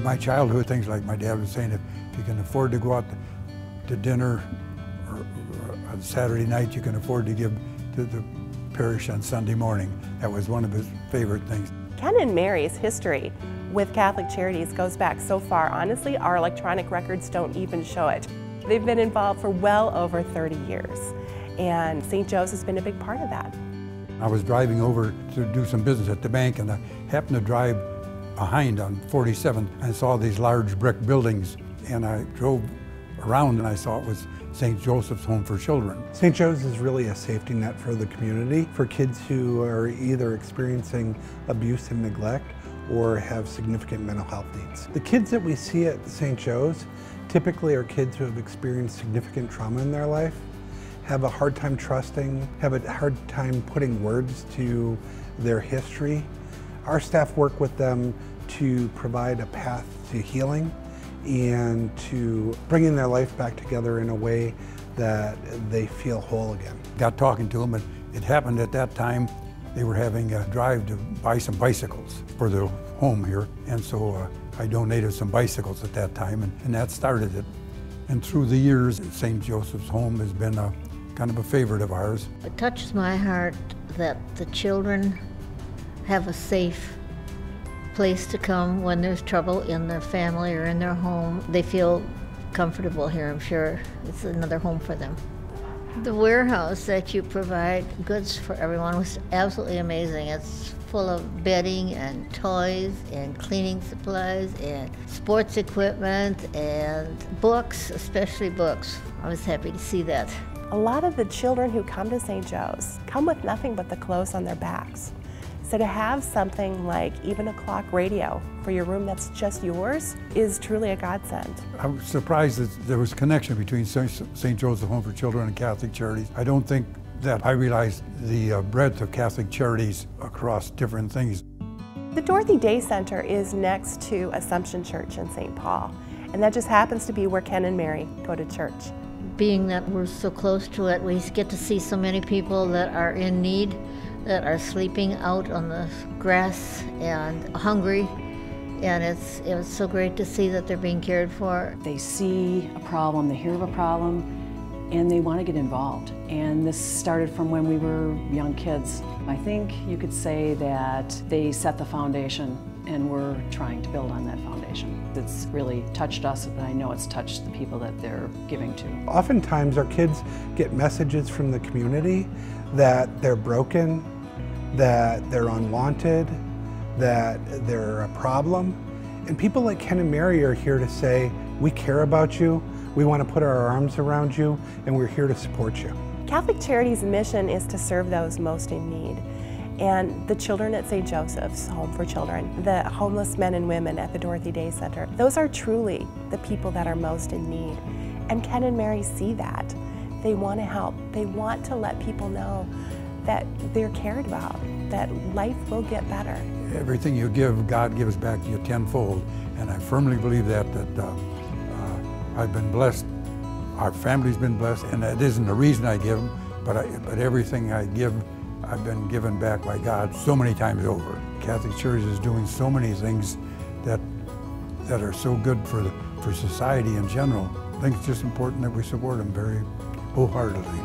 my childhood, things like my dad was saying, if you can afford to go out to dinner or on Saturday night, you can afford to give to the parish on Sunday morning. That was one of his favorite things. Ken and Mary's history with Catholic Charities goes back so far. Honestly, our electronic records don't even show it. They've been involved for well over 30 years, and St. Joe's has been a big part of that. I was driving over to do some business at the bank, and I happened to drive behind on 47 and saw these large brick buildings, and I drove around and I saw it was St. Joseph's Home for Children. St. Joe's is really a safety net for the community for kids who are either experiencing abuse and neglect or have significant mental health needs. The kids that we see at St. Joe's typically are kids who have experienced significant trauma in their life, have a hard time trusting, have a hard time putting words to their history. Our staff work with them to provide a path to healing and to bringing their life back together in a way that they feel whole again. Got talking to them, and it happened at that time they were having a drive to buy some bicycles for their home here, and so I donated some bicycles at that time, and that started it. And through the years, St. Joseph's Home has been kind of a favorite of ours. It touches my heart that the children have a safe place to come when there's trouble in their family or in their home. They feel comfortable here, I'm sure. It's another home for them. The warehouse that you provide goods for everyone was absolutely amazing. It's full of bedding and toys and cleaning supplies and sports equipment and books, especially books. I was happy to see that. A lot of the children who come to St. Joe's come with nothing but the clothes on their backs. So to have something like even a clock radio for your room that's just yours is truly a godsend. I was surprised that there was a connection between St. Joseph's Home for Children and Catholic Charities. I don't think that I realized the breadth of Catholic Charities across different things. The Dorothy Day Center is next to Assumption Church in St. Paul, and that just happens to be where Ken and Mary go to church. Being that we're so close to it, we get to see so many people that are in need, that are sleeping out on the grass and hungry, and it was so great to see that they're being cared for. They see a problem, they hear of a problem, and they want to get involved. And this started from when we were young kids. I think you could say that they set the foundation, and we're trying to build on that foundation. It's really touched us, and I know it's touched the people that they're giving to. Oftentimes our kids get messages from the community that they're broken, that they're unwanted, that they're a problem. And people like Ken and Mary are here to say, we care about you, we want to put our arms around you, and we're here to support you. Catholic Charities' mission is to serve those most in need. And the children at St. Joseph's Home for Children, the homeless men and women at the Dorothy Day Center, those are truly the people that are most in need. And Ken and Mary see that. They want to help. They want to let people know that they're cared about, that life will get better. Everything you give, God gives back to you tenfold. And I firmly believe that I've been blessed, our family's been blessed, and that isn't the reason I give them, but everything I give, I've been given back by God so many times over. Catholic Church is doing so many things that are so good for society in general. I think it's just important that we support them very wholeheartedly.